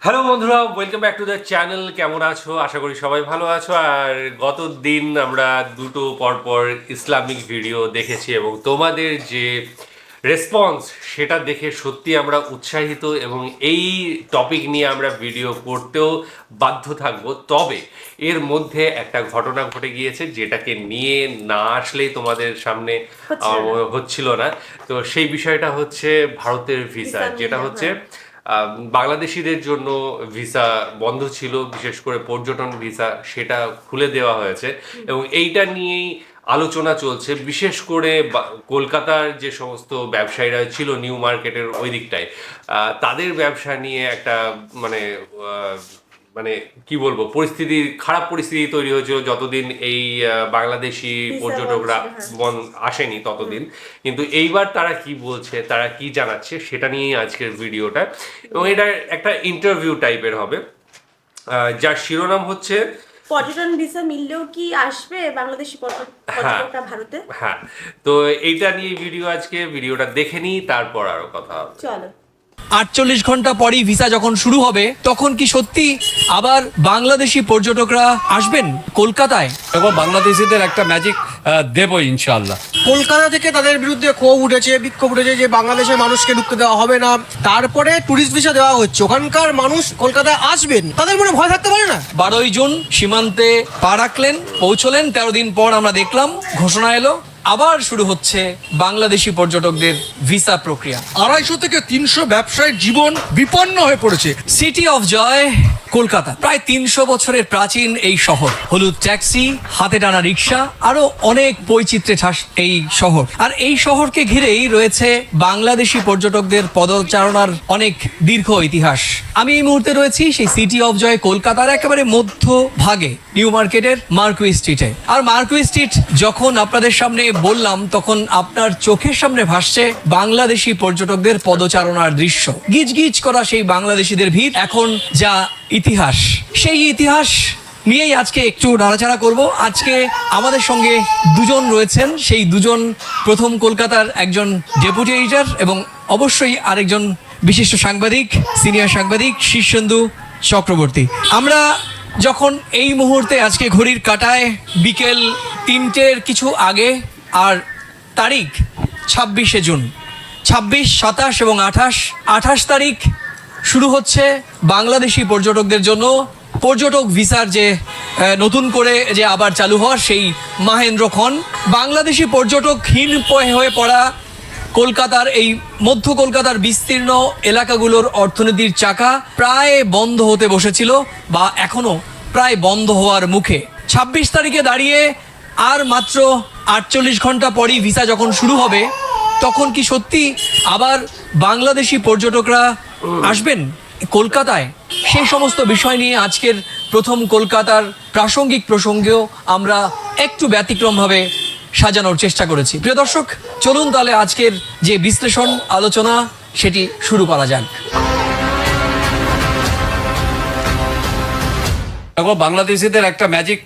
Hello বন্ধুরা, welcome back to the channel. কেমন আছো? আশা করি সবাই ভালো আছো। আর গত দিন আমরা দুটো পরপর ইসলামিক ভিডিও দেখেছি এবং তোমাদের যে রেসপন্স সেটা দেখে সত্যি আমরা উৎসাহিত এবং এই টপিক নিয়ে আমরা ভিডিও করতেও বাধ্য থাকব। তবে এর মধ্যে একটা ঘটনা ঘটে গিয়েছে যেটাকে নিয়ে না আসলেই তোমাদের সামনে হচ্ছিল না। তো সেই বিষয়টা হচ্ছে ভারতের ভিসা, যেটা হচ্ছে বাংলাদেশিদের জন্য ভিসা বন্ধ ছিল, বিশেষ করে পর্যটন ভিসা, সেটা খুলে দেওয়া হয়েছে এবং এইটা নিয়েই আলোচনা চলছে। বিশেষ করে কলকাতার যে সমস্ত ব্যবসায়ীরা ছিল নিউ মার্কেটের ওই দিকটায়, তাদের ব্যবসা নিয়ে একটা মানে মানে কি বলবো, খারাপ পরিস্থিতি তৈরি হয়েছিল যতদিন এই বাংলাদেশি পর্যটকরা আসেনি ততদিন। কিন্তু এইবার তারা কি বলছে, তারা কি জানাচ্ছে, সেটা নিয়েই আজকের ভিডিওটা। এবং এটা একটা ইন্টারভিউ টাইপের হবে, যার শিরোনাম হচ্ছে পর্যটন ভিসা মিললেও কি আসবে বাংলাদেশি পর্যটকরা ভারতে? হ্যাঁ, তো এইটা নিয়ে ভিডিওটা দেখে নিই, তারপর আরো কথা হবে। চলো। 48 ঘন্টা পরেই ভিসা যখন শুরু হবে তখন কি সত্যি আবার বাংলাদেশি পর্যটকরা আসবেন কলকাতায়? এবং বাংলাদেশিদের একটা ম্যাজিক দেবো ইনশাআল্লাহ। কলকাতা থেকে তাদের বিরুদ্ধে ক্ষোভ উঠেছে, বিক্ষোভ উঠেছে যে বাংলাদেশের মানুষকে ঢুকতে দেওয়া হবে না। তারপরে ট্যুরিস্ট ভিসা দেওয়া হচ্ছে, ওখানকার মানুষ কলকাতায় আসবেন, তাদের মনে ভয় থাকতে পারে না? 12ই জুন সীমান্তে পা রাখলেন, পৌঁছলেন। 13 দিন পর আমরা দেখলাম ঘোষণা এলো আবার শুরু হচ্ছে বাংলাদেশি পর্যটকদের ভিসা প্রক্রিয়া। 250 থেকে 300 ব্যবসায়ীর জীবন বিপন্ন হয়ে পড়েছে। সিটি অফ জয় কলকাতা, প্রায় 300 বছরের প্রাচীন এই শহর। হলুদ ট্যাক্সি, হাতে টানা রিক্সা, আরো অনেক বৈচিত্র্যে এই শহর। আর এই শহরকে ঘিরেই রয়েছে বাংলাদেশি পর্যটকদের পদচারণার অনেক দীর্ঘ ইতিহাস। আমি এই মুহূর্তে রয়েছি সেই সিটি অফ জয় কলকাতার একেবারে মধ্য ভাগে, নিউ মার্কেটের মার্কুই স্ট্রিটে। আর মার্কুই স্ট্রিট যখন আপনাদের সামনে বললাম তখন আপনার চোখের সামনে ভাসছে বাংলাদেশি পর্যটকদের পদচারণার দৃশ্য। গিজগিজ করা সেই বাংলাদেশিদের ভিড়, এখন যা ইতিহাস, সেই ইতিহাস নিয়েই আজকে একটু নাড়াচাড়া করব। আজকে আমাদের সঙ্গে দুজন রয়েছেন, সেই দুজন প্রথম কলকাতার একজন ডেপুটি এডিটর এবং অবশ্যই আরেকজন বিশিষ্ট সাংবাদিক, সিনিয়র সাংবাদিক শীর্ষেন্দু চক্রবর্তী। আমরা যখন এই মুহূর্তে আজকে ঘড়ির কাঁটায় বিকেল 3টের কিছু আগে, আর তারিখ 26শে জুন, 26, 27 এবং 28 তারিখ শুরু হচ্ছে বাংলাদেশি পর্যটকদের জন্য পর্যটক ভিসার যে নতুন করে যে আবার চালু হওয়ার সেই মাহেন্দ্রক্ষণ। বাংলাদেশি পর্যটকহীন হয়ে পড়া কলকাতার এই মধ্য কলকাতার বিস্তীর্ণ এলাকাগুলোর অর্থনীতির চাকা প্রায় বন্ধ হতে বসেছিল বা এখনো প্রায় বন্ধ হওয়ার মুখে। 26 তারিখে দাঁড়িয়ে আর মাত্র 48 ঘন্টা পরই ভিসা যখন শুরু হবে তখন কি সত্যি আবার বাংলাদেশি পর্যটকরা আসবেন কলকাতায়? সেই সমস্ত বিষয় নিয়ে আজকের প্রথম কলকাতার প্রাসঙ্গিক প্রসঙ্গেও আমরা একটু ব্যতিক্রমভাবে সাজানোর চেষ্টা করেছি। প্রিয় দর্শক, চলুন তাহলে আজকের যে বিশ্লেষণ আলোচনা সেটি শুরু করা যাক। বাংলাদেশিদের একটা ম্যাজিক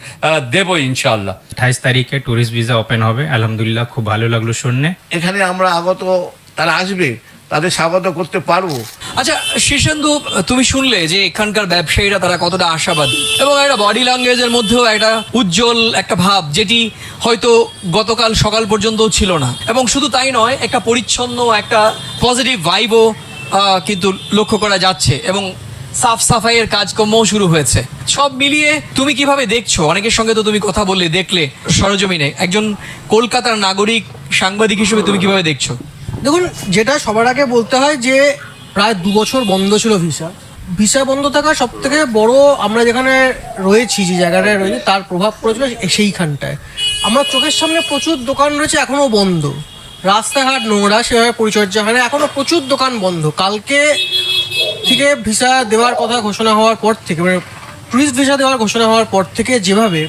দেবো ইনশাআল্লাহ। 28 তারিখে ট্যুরিস্ট ভিসা ওপেন হবে, আলহামদুলিল্লাহ খুব ভালো লাগলো শুনে। এখানে আমরা তারা আসবে, তাদের স্বাগত করতে পারবো। আচ্ছা শীর্ষেন্দু, তুমি শুনলে যে এখানকার ব্যবসায়ীরা তারা কতটা আশাবাদী এবং একটা বডি ল্যাঙ্গুয়েজের মধ্যেও একটা উজ্জ্বল একটা ভাব, যেটি হয়তো গতকাল সকাল পর্যন্ত ছিল না। এবং শুধু তাই নয়, একটা পরিচ্ছন্ন একটা পজিটিভ ভাইবও কিন্তু লক্ষ্য করা যাচ্ছে এবং সাফ সাফাইয়ের কাজকর্মও শুরু হয়েছে। সব মিলিয়ে তুমি কিভাবে দেখছো? অনেকের সঙ্গে তো তুমি কথা বললে, দেখলে সরজমিনে, একজন কলকাতার নাগরিক সাংবাদিক হিসেবে তুমি কিভাবে দেখছো? দেখুন, যেটা সবার আগে বলতে হয় যে প্রায় 2 বছর বন্ধ ছিল ভিসা বন্ধ থাকা সব থেকে বড়, আমরা যেখানে রয়েছি, যে জায়গাটায় রয়েছি, তার প্রভাব পড়েছিল সেইখানটায়। আমার চোখের সামনে প্রচুর দোকান রয়েছে এখনও বন্ধ, রাস্তাঘাট নোংরা, সেভাবে পরিচর্যা হয় না, এখনও প্রচুর দোকান বন্ধ। কালকে থেকে ভিসা দেওয়ার কথা ঘোষণা হওয়ার পর থেকে, মানে ট্যুরিস্ট ভিসা দেওয়ার ঘোষণা হওয়ার পর থেকে যেভাবে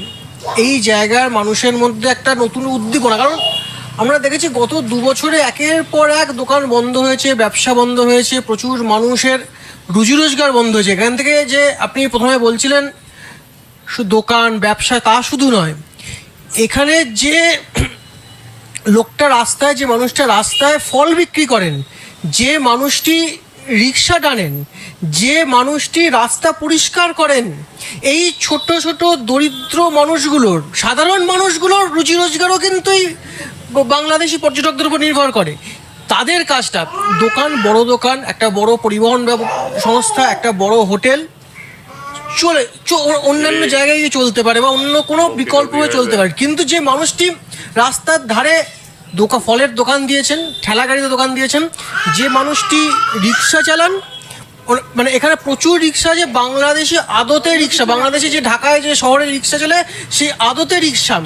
এই জায়গার মানুষের মধ্যে একটা নতুন উদ্দীপনা, কারণ আমরা দেখেছি গত 2 বছরে একের পর এক দোকান বন্ধ হয়েছে, ব্যবসা বন্ধ হয়েছে, প্রচুর মানুষের রুজি রোজগার বন্ধ হয়েছে। এখান থেকে যে আপনি প্রথমে বলছিলেন শুধু দোকান ব্যবসা, তা শুধু নয়, এখানে যে লোকটা রাস্তায়, যে মানুষটা রাস্তায় ফল বিক্রি করেন, যে মানুষটি রিক্সা টানেন, যে মানুষটি রাস্তা পরিষ্কার করেন, এই ছোট ছোট দরিদ্র মানুষগুলোর, সাধারণ মানুষগুলোর রুজি রোজগারও কিন্তু এই বাংলাদেশি পর্যটকদের উপর নির্ভর করে। তাদের কাজটা, দোকান, বড় দোকান, একটা বড় পরিবহন সংস্থা, একটা বড় হোটেল অন্যান্য জায়গায় গিয়ে চলতে পারে বা অন্য কোনো বিকল্প হয়ে চলতে পারে, কিন্তু যে মানুষটি রাস্তার ধারে ফলের দোকান দিয়েছেন, ঠেলা গাড়িতে দোকান দিয়েছেন, যে মানুষটি রিক্সা চালান, মানে এখানে প্রচুর রিক্সা, যে বাংলাদেশি আদতে রিক্সা, বাংলাদেশে যে ঢাকায় যে শহরে রিক্সা চলে সেই আদতে রিক্সা,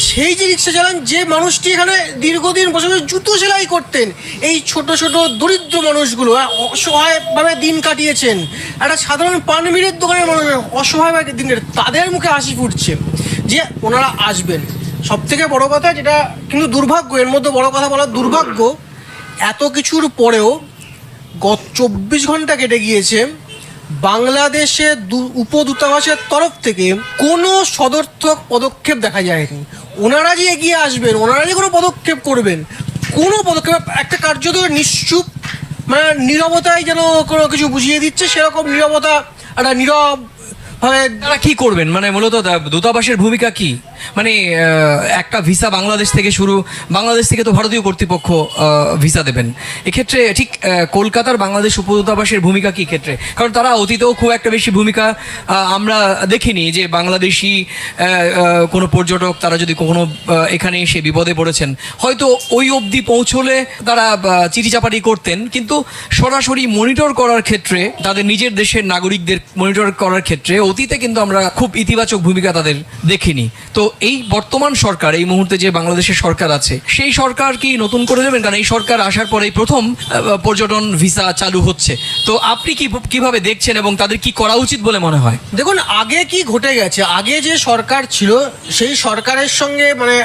সেই যে রিক্সা চালান, যে মানুষটি এখানে দীর্ঘদিন বসে জুতো সেলাই করতেন, এই ছোট ছোট দরিদ্র মানুষগুলো অসহায়ভাবে দিন কাটিয়েছেন, একটা সাধারণ পানমিরের দোকানের মানুষ অসহায়ভাবে দিন কাটে, তাদের মুখে হাসি ফুটছে যে ওনারা আসবেন। সব থেকে বড় কথা যেটা কিন্তু দুর্ভাগ্য, এর মধ্যে বড় কথা বলার দুর্ভাগ্য, এত কিছুর পরেও গত 24 ঘন্টা কেটে গিয়েছে, বাংলাদেশে উপদূতাবাসের তরফ থেকে কোনো সদর্থক পদক্ষেপ দেখা যায়নি। ওনারা যে এগিয়ে আসবেন, ওনারা যে কোনো পদক্ষেপ করবেন, কোনো পদক্ষেপ, একটা কার্যত নিশ্চুপ, মানে নীরবতায় যেন কোনো কিছু বুঝিয়ে দিচ্ছে, সেরকম নীরবতা, একটা নীরব ভাবে তারা কি করবেন, মানে মূলত দূতাবাসের ভূমিকা কি? মানে একটা ভিসা বাংলাদেশ থেকে শুরু, বাংলাদেশ থেকে তো ভারতীয় কর্তৃপক্ষ ভিসা দেবেন, এক্ষেত্রে ঠিক কলকাতার বাংলাদেশ উপদূতাবাসের ভূমিকা কি ক্ষেত্রে? কারণ তারা অতীতেও খুব একটা বেশি ভূমিকা আমরা দেখিনি, যে বাংলাদেশি কোনো পর্যটক তারা যদি কখনো এখানে এসে বিপদে পড়েছেন, হয়তো ওই অবধি পৌঁছলে তারা চিঠিচাপাটি করতেন, কিন্তু সরাসরি মনিটর করার ক্ষেত্রে, তাদের নিজের দেশের নাগরিকদের মনিটর করার ক্ষেত্রে অতীতে কিন্তু আমরা খুব ইতিবাচক ভূমিকা তাদের দেখিনি। তো এই বর্তমান সরকার, এই মুহূর্তে যে বাংলাদেশের সরকার আছে, সেই সরকার কি নতুন করে দেবেন? কারণ এই সরকার আসার পরেই প্রথম পর্যটন ভিসা চালু হচ্ছে। তো আপনি কিভাবে দেখছেন এবং তাদের কি করা উচিত বলে মনে হয়? দেখুন, আগে কি ঘটে গেছে, আগে যে সরকার ছিল সেই সরকারের সঙ্গে, মানে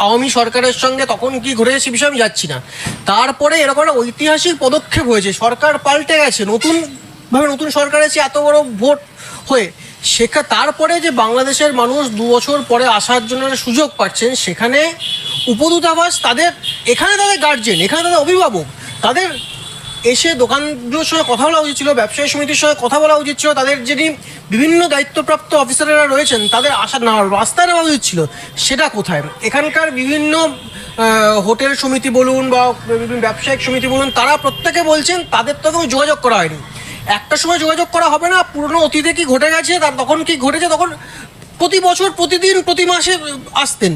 আওয়ামী সরকারের সঙ্গে তখন কি ঘটেছে সে বিষয়ে আমি যাচ্ছি না। তারপরে এরকম একটা ঐতিহাসিক পদক্ষেপ হয়েছে, সরকার পাল্টে গেছে, নতুন সরকার এসে এত বড় ভোট হয়ে, তারপরে যে বাংলাদেশের মানুষ 2 বছর পরে আসার জন্য সুযোগ পাচ্ছেন, সেখানে উপদূতাবাস এখানে তাদের গার্জেন, এখানে তাদের অভিভাবক, তাদের এসে দোকানগুলোর সঙ্গে কথা বলা উচিত ছিল, ব্যবসায়ী সমিতির সঙ্গে কথা বলা উচিত ছিল, তাদের যিনি বিভিন্ন দায়িত্বপ্রাপ্ত অফিসাররা রয়েছেন তাদের রাস্তায় নেওয়া উচিত ছিল। সেটা কোথায়? এখানকার বিভিন্ন হোটেল সমিতি বলুন বা বিভিন্ন ব্যবসায়িক সমিতি বলুন, তারা প্রত্যেকে বলছেন তাদের তো কোনো যোগাযোগ করা হয়নি। একটা সময় যোগাযোগ করা হবে না, পুরনো অতীতে কি ঘটে গেছে, তখন কি ঘটেছে, তখন প্রতি বছর, প্রতিদিন, প্রতি মাসে আসতেন।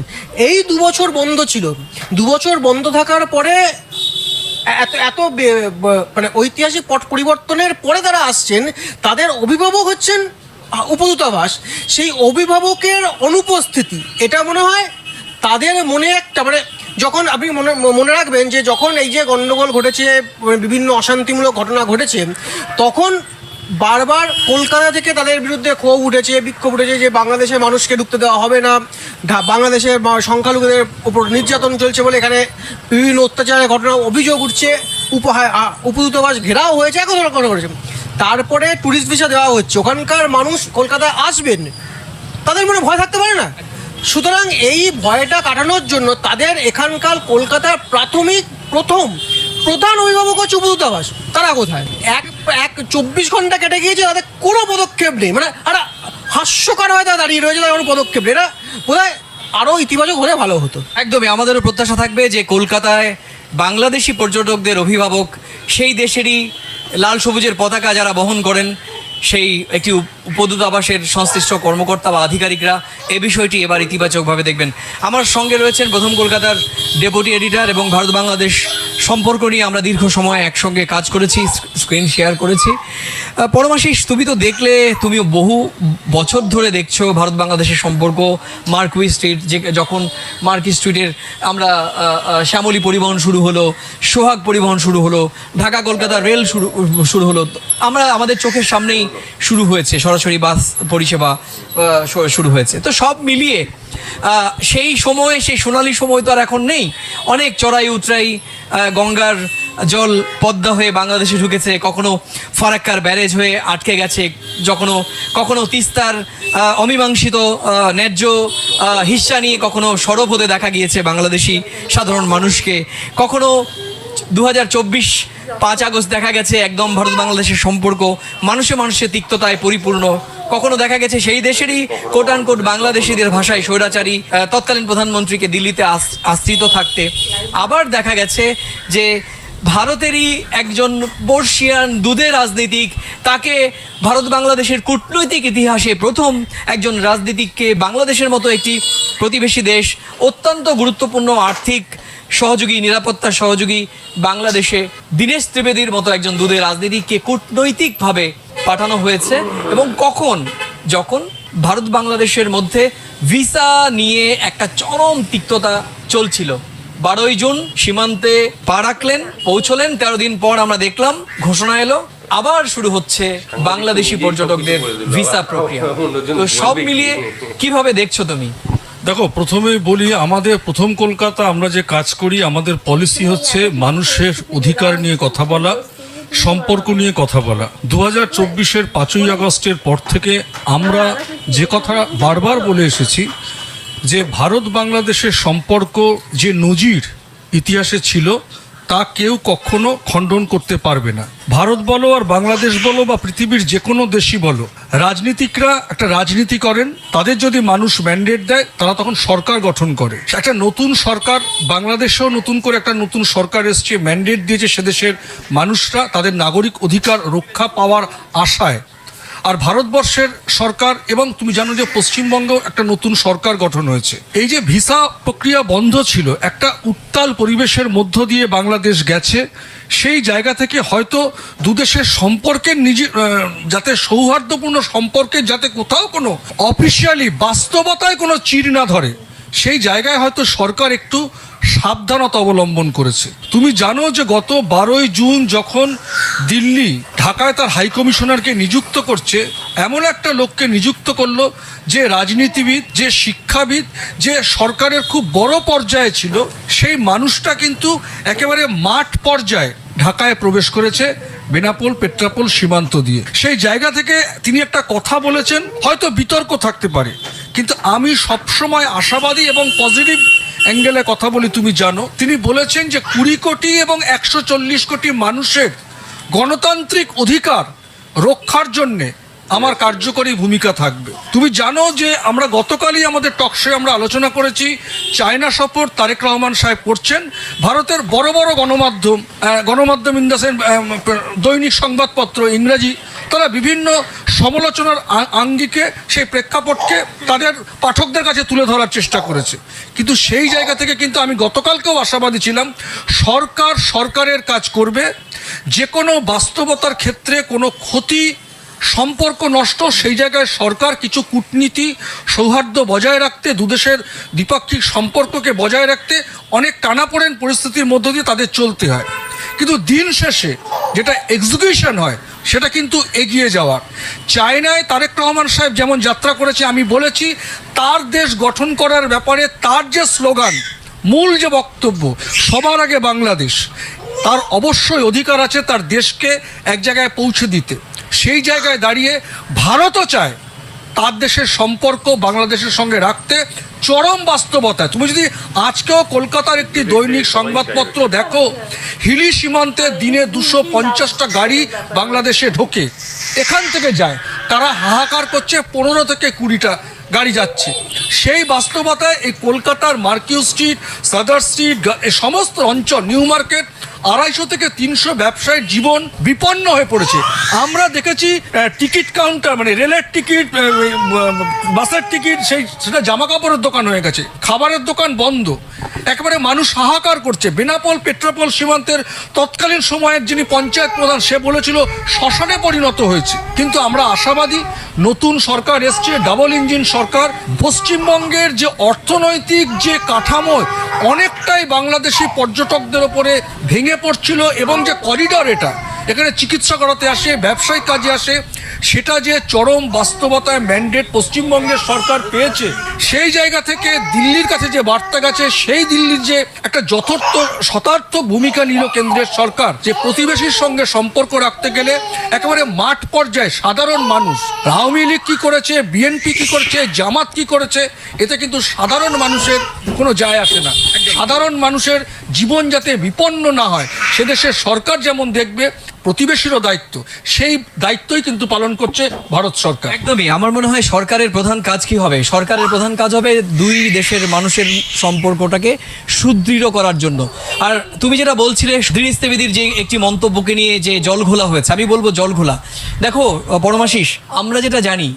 এই 2 বছর বন্ধ ছিল, 2 বছর বন্ধ থাকার পরে এত মানে ঐতিহাসিক পট পরিবর্তনের পরে তারা আসছেন, তাদের অভিভাবক হচ্ছেন উপদূতাবাস। সেই অভিভাবকের অনুপস্থিতি, এটা মনে হয় তাদের মনে একটা, মানে যখন আপনি মনে রাখবেন যে যখন এই যে গণ্ডগোল ঘটেছে, বিভিন্ন অশান্তিমূলক ঘটনা ঘটেছে, তখন বারবার কলকাতা থেকে তাদের বিরুদ্ধে ক্ষোভ উঠেছে, বিক্ষোভ উঠেছে যে বাংলাদেশের মানুষকে ঢুকতে দেওয়া হবে না, বাংলাদেশের সংখ্যালঘুদের উপর নির্যাতন চলছে বলে এখানে বিভিন্ন অত্যাচারের ঘটনা অভিযোগ উঠছে, উপদূতাবাস ঘেরাও হয়েছে, এখন ঘটনা করেছে। তারপরে ট্যুরিস্ট ভিসা দেওয়া হচ্ছে, ওখানকার মানুষ কলকাতায় আসবেন, তাদের মনে ভয় থাকতে পারে না। সুতরাং এই ভয়টা কাটানোর জন্য তাদের এখানকার কলকাতার প্রধান অভিভাবক হচ্ছে উপদূতাবাস। তারা কোথায়? 24 ঘন্টা কেটে গিয়েছে, তাদের কোনো পদক্ষেপ নেই, মানে একটা হাস্যকর হয়ে তারা দাঁড়িয়ে রয়েছে, তাদের কোনো পদক্ষেপ নেই। এটা বোধহয় আরও ইতিবাচক হলে ভালো হতো। একদমই, আমাদেরও প্রত্যাশা থাকবে যে কলকাতায় বাংলাদেশি পর্যটকদের অভিভাবক, সেই দেশেরই লাল সবুজের পতাকা যারা বহন করেন, সেই একটি উপদূতাবাসের সংশ্লিষ্ট কর্মকর্তা বা আধিকারিকরা এ বিষয়টি এবার ইতিবাচকভাবে দেখবেন। আমার সঙ্গে রয়েছেন প্রথম কলকাতার ডেপুটি এডিটর, এবং ভারত বাংলাদেশ সম্পর্ক নিয়ে আমরা দীর্ঘ সময় একসঙ্গে কাজ করেছি, স্ক্রিন শেয়ার করেছি। পরমাশিস, তুমি তো দেখলে, তুমি বহু বছর ধরে দেখছো ভারত বাংলাদেশের সম্পর্ক। মার্কুই স্ট্রিট, যখন মার্কুই স্ট্রিটের আমরা শ্যামলী পরিবহন শুরু হলো, সোহাগ পরিবহন শুরু হলো, ঢাকা কলকাতা রেল শুরু হলো, আমরা আমাদের চোখের সামনেই শুরু হয়েছে, সরাসরি বাস পরিষেবা শুরু হয়েছে। তো সব মিলিয়ে সেই সময়, সেই সোনালী সময় তো আর এখন নেই। অনেক চড়াই উতরাই, গঙ্গার জল পদ্মা হয়ে বাংলাদেশে ঢুকেছে, কখনো ফারাক্কার ব্যারেজ হয়ে আটকে গেছে, কখনো তিস্তার অমীমাংসিত ন্যায্য হিস্সা নিয়ে কখনো সরব হতে দেখা গিয়েছে বাংলাদেশি সাধারণ মানুষকে, কখনো 2024 5 আগস্ট দেখা গেছে একদম ভারত বাংলাদেশের সম্পর্ক মানুষে মানুষে তিক্ততায় পরিপূর্ণ। কখনো দেখা গেছে সেই দেশেরই কোট আনকোট বাংলাদেশিদের ভাষায় স্বৈরাচারী তৎকালীন প্রধানমন্ত্রীকে দিল্লিতে আশ্রিত থাকতে। আবার দেখা গেছে যে ভারতেরই একজন বর্ষিয়ান দুধে রাজনীতিক, তাকে ভারত বাংলাদেশের কূটনৈতিক ইতিহাসে প্রথম একজন রাজনীতিককে বাংলাদেশের মতো একটি প্রতিবেশী দেশ, অত্যন্ত গুরুত্বপূর্ণ আর্থিক সহযোগী, নিরাপত্তা সহযোগী বাংলাদেশে দীনেশ ত্রিবেদীর মতো একজন দুধে রাজনীতিককে কূটনৈতিকভাবে পাঠানো হয়েছে। এবং কখন? যখন ভারত বাংলাদেশের মধ্যে ভিসা নিয়ে একটা চরম তিক্ততা চলছিল। 12ই জুন সীমান্তে পা রাখলেন, পৌঁছলেন, 13 দিন পর আমরা দেখলাম ঘোষণা এলো আবার শুরু হচ্ছে বাংলাদেশি পর্যটকদের ভিসা প্রক্রিয়া। তো সব মিলিয়ে কিভাবে দেখছো তুমি? দেখো, প্রথমেই বলি, আমাদের প্রথম কলকাতা আমরা যে কাজ করি, আমাদের পলিসি হচ্ছে মানুষের অধিকার নিয়ে কথা বলা, সম্পর্ক নিয়ে কথা বলা। 2024-এর 5ই আগস্টের পর থেকে আমরা যে কথা বারবার বলে এসেছি যে ভারত বাংলাদেশের সম্পর্ক যে নজির ইতিহাসে ছিল তা কেউ কখনো খণ্ডন করতে পারবে না। ভারত বলো আর বাংলাদেশ বলো বা পৃথিবীর যে কোনো দেশই বলো, রাজনীতিকরা একটা রাজনীতি করেন, তাদের যদি মানুষ ম্যান্ডেট দেয় তারা তখন সরকার গঠন করে। একটা নতুন সরকার, বাংলাদেশেও নতুন করে একটা নতুন সরকার এসছে, ম্যান্ডেট দিয়েছে সেদেশের মানুষরা তাদের নাগরিক অধিকার রক্ষা পাওয়ার আশায়। আর ভারতবর্ষের সরকার, এবং তুমি জানো যে পশ্চিমবঙ্গেও একটা নতুন সরকার গঠন হয়েছে। এই যে ভিসা প্রক্রিয়া বন্ধ ছিল, একটা উত্তাল পরিবেশের মধ্য দিয়ে বাংলাদেশ গেছে, সেই জায়গা থেকে হয়তো দুদেশের সম্পর্কের যাতে সৌহার্দ্যপূর্ণ সম্পর্কের যাতে কোথাও কোনো অফিসিয়ালি বাস্তবতায় কোনো চির না ধরে, সেই জায়গায় হয়তো সরকার একটু সাবধানতা অবলম্বন করেছে। তুমি জানো যে গত 12ই জুন যখন দিল্লি ঢাকায় তার হাই কমিশনারকে নিযুক্ত করছে, এমন একটা লোককে নিযুক্ত করলো যে রাজনীতিবিদ, যে শিক্ষাবিদ, যে সরকারের খুব বড় পর্যায়ে ছিল, সেই মানুষটা কিন্তু একেবারে মাঠ পর্যায়ে ঢাকায় প্রবেশ করেছে বেনাপোল পেট্রাপোল সীমান্ত দিয়ে। সেই জায়গা থেকে তিনি একটা কথা বলেছেন, হয়তো বিতর্ক থাকতে পারে, কিন্তু আমি সবসময় আশাবাদী এবং পজিটিভ অ্যাঙ্গেলে কথা বলি। তুমি জানো তিনি বলেছেন যে 20 কোটি এবং 140 কোটি মানুষের গণতান্ত্রিক অধিকার রক্ষার জন্যে আমার কার্যকরী ভূমিকা থাকবে। তুমি জানো যে আমরা গতকালই আমাদের টকশো আমরা আলোচনা করেছি, চায়না সফর তারেক রহমান সাহেব করছেন। ভারতের বড় বড় গণমাধ্যম ইন দ্য সেন্স দৈনিক সংবাদপত্র ইংরাজি, তারা বিভিন্ন সমালোচনার আঙ্গিকে সেই প্রেক্ষাপটকে তাদের পাঠকদের কাছে তুলে ধরার চেষ্টা করেছে। কিন্তু সেই জায়গা থেকে কিন্তু আমি গতকালকেও আশাবাদী ছিলাম, সরকারের কাজ করবে। যে কোনো বাস্তবতার ক্ষেত্রে কোনো ক্ষতি, সম্পর্ক নষ্ট, সেই জায়গায় সরকার কিছু কূটনীতি, সৌহার্দ্য বজায় রাখতে, দুদেশের দ্বিপাক্ষিক সম্পর্ককে বজায় রাখতে অনেক টানাপোড়েন পরিস্থিতির মধ্য দিয়ে তাদের চলতে হয়। কিন্তু দিন শেষে যেটা এক্সিকিউশন হয় সেটা কিন্তু এগিয়ে যাওয়ার। চায়নায় তারেক রহমান সাহেব যেমন যাত্রা করেছে, আমি বলেছি তার দেশ গঠন করার ব্যাপারে তার যে স্লোগান, মূল যে বক্তব্য, সবার আগে বাংলাদেশ, তার অবশ্যই অধিকার আছে তার দেশকে এক জায়গায় পৌঁছে দিতে। সেই জায়গায় দাঁড়িয়ে ভারতও চায় তার দেশের সম্পর্ক বাংলাদেশের সঙ্গে রাখতে। চরম বাস্তবতা, তুমি যদি আজকেও কলকাতার একটি দৈনিক সংবাদপত্র দেখো, হিলি সীমান্তে দিনে 250টা গাড়ি বাংলাদেশে ঢোকে, এখান থেকে যায়, তারা হাহাকার করছে 15 থেকে 20টা গাড়ি যাচ্ছে। সেই বাস্তবতায় এই কলকাতার মার্কিউ স্ট্রিট, সাদার স্ট্রিট, এই সমস্ত অঞ্চল, নিউ মার্কেট, 250 থেকে 300 ব্যবসায়ীর জীবন বিপন্ন হয়ে পড়েছে। আমরা দেখেছি টিকিট কাউন্টার, মানে রেলের টিকিট, বাসের টিকিট, সেটা জামা কাপড়ের দোকান হয়ে গেছে, খাবারের দোকান বন্ধ, একেবারে মানুষ হাহাকার করছে। বেনাপোল পেট্রাপোল সীমান্তের তৎকালীন সময়ের যিনি পঞ্চায়েত প্রধান, সে বলেছিল শ্মশানে পরিণত হয়েছে। কিন্তু আমরা আশাবাদী, নতুন সরকার এসছে, ডাবল ইঞ্জিন সরকার। পশ্চিমবঙ্গের যে অর্থনৈতিক যে কাঠামো অনেকটাই বাংলাদেশি পর্যটকদের ওপরে ভেঙে পড়ছিল, এবং যে করিডর, এটা এখানে চিকিৎসা করাতে আসে, ব্যবসায়িক কাজে আসে, সেটা যে চরম বাস্তবতায় ম্যান্ডেট পশ্চিমবঙ্গের সরকার পেয়েছে, সেই জায়গা থেকে দিল্লির কাছে যে বার্তা গেছে, সেই দিল্লির যে একটা শতার্থ ভূমিকা নিল কেন্দ্রের সরকার, যে প্রতিবেশীর সঙ্গে সম্পর্ক রাখতে গেলে একেবারে মাঠ পর্যায়ে সাধারণ মানুষ, আওয়ামী লীগ কি করেছে, বিএনপি কি করেছে, জামাত কি করেছে, এতে কিন্তু সাধারণ মানুষের কোনো যায় আসে না। সাধারণ মানুষের জীবন যাতে বিপন্ন না হয় সেদেশের সরকার যেমন দেখবে, প্রতিবেশীরও দায়িত্ব, সেই দায়িত্বই কিন্তু পালন করছে ভারত সরকার। একদমই। আমার মনে হয় সরকারের প্রধান কাজ কি হবে? সরকারের প্রধান কাজ হবে দুই দেশের মানুষের সম্পর্কটাকে সুদৃঢ় করার জন্য। আর তুমি যেটা বলছিলে দিনিস ত্রিবেদীর যে একটি মন্তব্যকে নিয়ে যে জল ঘোলা হয়েছে, আমি বলবো জল ঘোলা। দেখো পরমাশিস, আমরা যেটা জানি,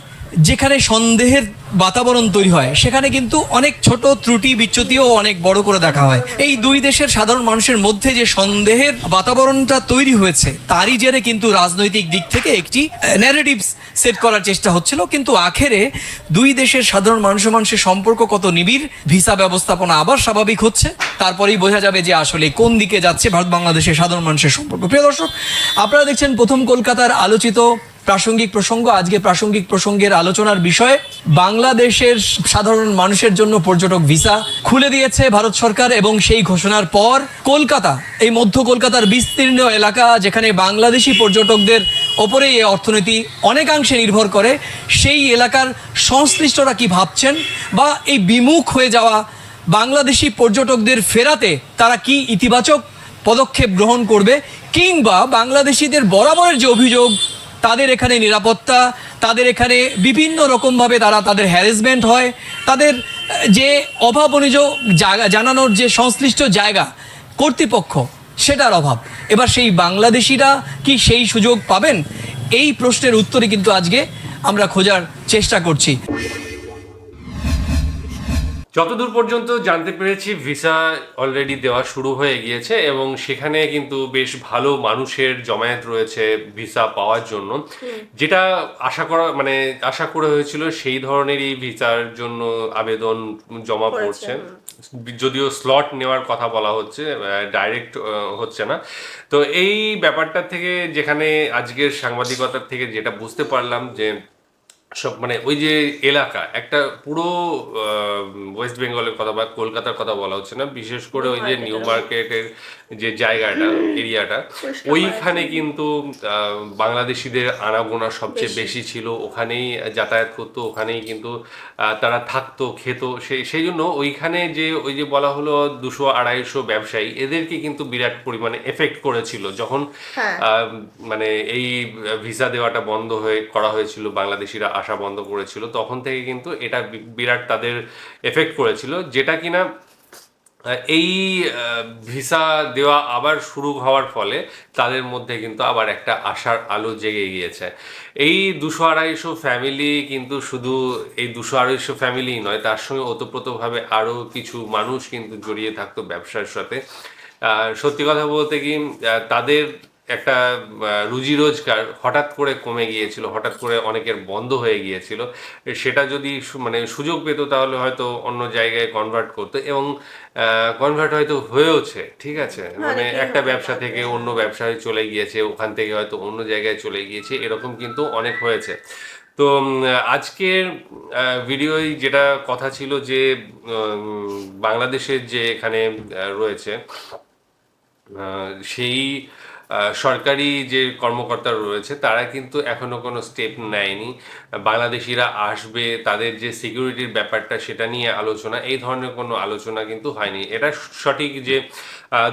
যেখানে সন্দেহের বাতাবরণ তৈরি হয় সেখানে কিন্তু অনেক ছোট ত্রুটি বিচ্যুতিও অনেক বড় করে দেখা হয়। এই দুই দেশের সাধারণ মানুষের মধ্যে যে সন্দেহের বাতাবরণটা তৈরি হয়েছে, তারই জেরে কিন্তু রাজনৈতিক দিক থেকে একটি ন্যারেটিভ সেট করার চেষ্টা হচ্ছিল। কিন্তু আখেরে দুই দেশের সাধারণ মানুষের সম্পর্ক কত নিবিড়, ভিসা ব্যবস্থাপনা আবার স্বাভাবিক হচ্ছে, তারপরেই বোঝা যাবে যে আসলে কোন দিকে যাচ্ছে ভারত বাংলাদেশের সাধারণ মানুষের সম্পর্ক। প্রিয় দর্শক, আপনারা দেখছেন প্রথম কলকাতার আলোচিত প্রাসঙ্গিক প্রসঙ্গ। আজকে প্রাসঙ্গিক প্রসঙ্গের আলোচনার বিষয়, বাংলাদেশের সাধারণ মানুষের জন্য পর্যটক ভিসা খুলে দিয়েছে ভারত সরকার, এবং সেই ঘোষণার পর কলকাতা, এই মধ্য কলকাতার বিস্তীর্ণ এলাকা যেখানে বাংলাদেশি পর্যটকদের ওপরে এই অর্থনীতি অনেকাংশে নির্ভর করে, সেই এলাকার সংশ্লিষ্টরা কি ভাবছেন, বা এই বিমুখ হয়ে যাওয়া বাংলাদেশি পর্যটকদের ফেরাতে তারা কি ইতিবাচক পদক্ষেপ গ্রহণ করবে, কিংবা বাংলাদেশিদের বরাবরের যে অভিযোগ তাদের এখানে নিরাপত্তা, তাদের এখানে বিভিন্ন রকমভাবে তাদের হ্যারাসমেন্ট হয়, তাদের যে অভাবনীয় জানানোর যে সংশ্লিষ্ট জায়গা কর্তৃপক্ষ, সেটার অভাব, এবার সেই বাংলাদেশিরা কি সেই সুযোগ পাবেন? এই প্রশ্নের উত্তরই কিন্তু আজকে আমরা খোঁজার চেষ্টা করছি। যতদূর পর্যন্ত জানতে পেরেছি, ভিসা অলরেডি দেওয়া শুরু হয়ে গিয়েছে এবং সেখানে কিন্তু বেশ ভালো মানুষের জমায়েত রয়েছে ভিসা পাওয়ার জন্য। যেটা আশা করা হয়েছিল সেই ধরনেরই ভিসার জন্য আবেদন জমা পড়ছে, যদিও স্লট নেওয়ার কথা বলা হচ্ছে, ডাইরেক্ট হচ্ছে না। তো এই ব্যাপারটা থেকে, যেখানে আজকের সাংবাদিকতার থেকে যেটা বুঝতে পারলাম, যে সব ওই যে এলাকা, একটা পুরো ওয়েস্ট বেঙ্গলের কথা বা কলকাতার কথা বলা হচ্ছে না, বিশেষ করে ওই যে নিউ মার্কেটের যে জায়গাটা, এরিয়াটা, ওইখানে কিন্তু বাংলাদেশিদের আনাগোনা সবচেয়ে বেশি ছিল। ওখানেই যাতায়াত করতো, ওখানেই কিন্তু তারা থাকতো, খেত। সেই জন্য ওইখানে যে ওই যে বলা হলো 200-250 ব্যবসায়ী, এদেরকে কিন্তু বিরাট পরিমাণে এফেক্ট করেছিল যখন এই ভিসা দেওয়াটা বন্ধ করা হয়েছিল, বাংলাদেশিরা আসা বন্ধ করেছিল, তখন থেকে কিন্তু এটা বিরাট তাদের এফেক্ট করেছিল। যেটা কিনা এই ভিসা দেওয়া আবার শুরু হওয়ার ফলে তাদের মধ্যে কিন্তু আবার একটা আশার আলো জেগে গিয়েছে। এই 200-250 ফ্যামিলি কিন্তু শুধু এই 200-250 ফ্যামিলি নয়, তার সঙ্গে ওতপ্রোতভাবে আরও কিছু মানুষ কিন্তু জড়িয়ে থাকতো ব্যবসার সাথে। সত্যি কথা বলতে কি, তাদের একটা রুজি রোজগার হঠাৎ করে কমে গিয়েছিল, হঠাৎ করে অনেকের বন্ধ হয়ে গিয়েছিল। সেটা যদি সুযোগ পেত তাহলে হয়তো অন্য জায়গায় কনভার্ট করতো, এবং কনভার্ট হয়তো হয়েওছে, ঠিক আছে, একটা ব্যবসা থেকে অন্য ব্যবসায় চলে গিয়েছে, ওখান থেকে হয়তো অন্য জায়গায় চলে গিয়েছে, এরকম কিন্তু অনেক হয়েছে। তো আজকের ভিডিওয় যেটা কথা ছিল, যে বাংলাদেশের যে এখানে রয়েছে সেই সরকারি যে কর্মকর্তা রয়েছে, তারা কিন্তু এখনো কোনো স্টেপ নেয়নি। বাংলাদেশিরা আসবে, তাদের যে সিকিউরিটির ব্যাপারটা, সেটা নিয়ে আলোচনা, এই ধরনের কোনো আলোচনা কিন্তু হয়নি। এটা সঠিক যে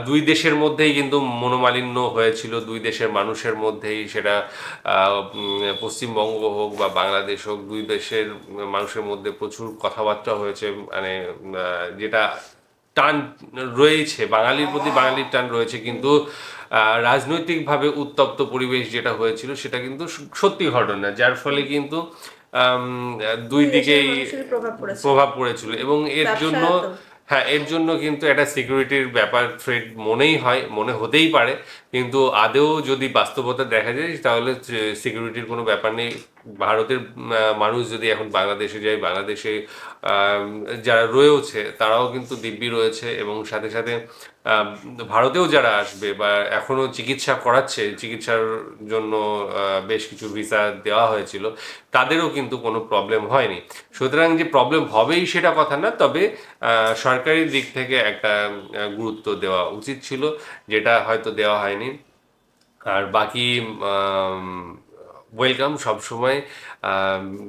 দুই দেশের মধ্যেই কিন্তু মনোমালিন্য হয়েছিল, দুই দেশের মানুষের মধ্যেই, সেটা পশ্চিমবঙ্গ হোক বা বাংলাদেশ হোক, দুই দেশের মানুষের মধ্যে প্রচুর কথাবার্তা হয়েছে, যেটা টান রয়েছে, বাঙালির প্রতি বাঙালির টান রয়েছে, কিন্তু রাজনৈতিকভাবে উত্তপ্ত পরিবেশ যেটা হয়েছিল সেটা কিন্তু সত্যি ঘটনা, যার ফলে কিন্তু দুই দিকেই প্রভাব পড়েছিল। এবং এর জন্য কিন্তু একটা সিকিউরিটির ব্যাপার থ্রেট মনে হতেই পারে। কিন্তু আদৌ যদি বাস্তবতা দেখা যায় তাহলে সিকিউরিটির কোনো ব্যাপার নেই। ভারতের মানুষ যদি এখন বাংলাদেশে যায়, বাংলাদেশে যারা রয়েছে তারাও কিন্তু দিব্যি রয়েছে, এবং সাথে সাথে ভারতেও যারা আসবে বা এখনও চিকিৎসা করাচ্ছে, চিকিৎসার জন্য বেশ কিছু ভিসা দেওয়া হয়েছিল, তাদেরও কিন্তু কোনো প্রবলেম হয়নি। সুতরাং যে প্রবলেম হবেই সেটা কথা না, তবে সরকারি দিক থেকে একটা গুরুত্ব দেওয়া উচিত ছিল, যেটা হয়তো দেওয়া হয়নি। আর বাকি ওয়েলকাম সবসময়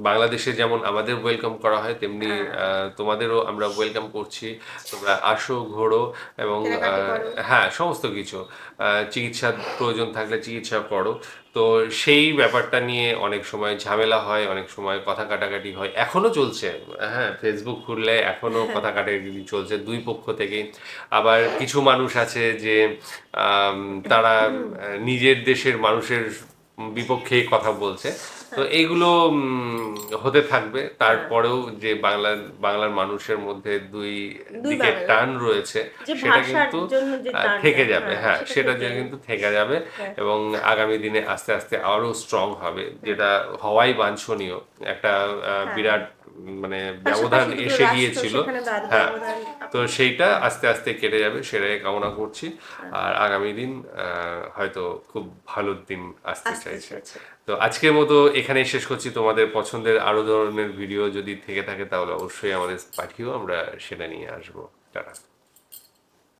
বাংলাদেশে যেমন আমাদের ওয়েলকাম করা হয়, তেমনি তোমাদেরও আমরা ওয়েলকাম করছি। তোমরা আসো, ঘোরো, এবং হ্যাঁ সমস্ত কিছু চিকিৎসার প্রয়োজন থাকলে চিকিৎসা করো। তো সেই ব্যাপারটা নিয়ে অনেক সময় ঝামেলা হয়, অনেক সময় কথা কাটাকাটি হয়, এখনো চলছে। হ্যাঁ, ফেসবুক খুললে এখনো কথা কাটাকাটি চলছে দুই পক্ষ থেকেই। আবার কিছু মানুষ আছে যে তারা নিজের দেশের মানুষের বিপক্ষে কথা বলছে। তো এইগুলো হতে থাকবে। তারপরেও যে বাংলার মানুষের মধ্যে দুই দিকের টান রয়েছে, যে সেটা ভাষার কিন্তু জন্য যে টানটা, থেকে যাবে। হ্যাঁ, সেটা থেকে যে কিন্তু থেকে যাবে, এবং আগামী দিনে আস্তে আস্তে আরো স্ট্রং হবে, যেটা হওয়াই বাঞ্ছনীয়। একটা বিরাট মানে ব্যবধান পাশাপাশি দুটো এসে রাষ্ট্র, গিয়েছিল। সেখানে হ্যাঁ, ব্যবধান তো সেইটা আস্তে আস্তে কেটে যাবে, সেটাই কামনা করছি। আর আগামী দিন হয়তো খুব ভালো দিন আসতে চাইছে। তো আজকের মতো এখানেই শেষ করছি। তোমাদের পছন্দের আরো ধরনের ভিডিও যদি থেকে থাকে তাহলে অবশ্যই আমাদের পাঠিও, আমরা সেটা নিয়ে আসবো। টাটা।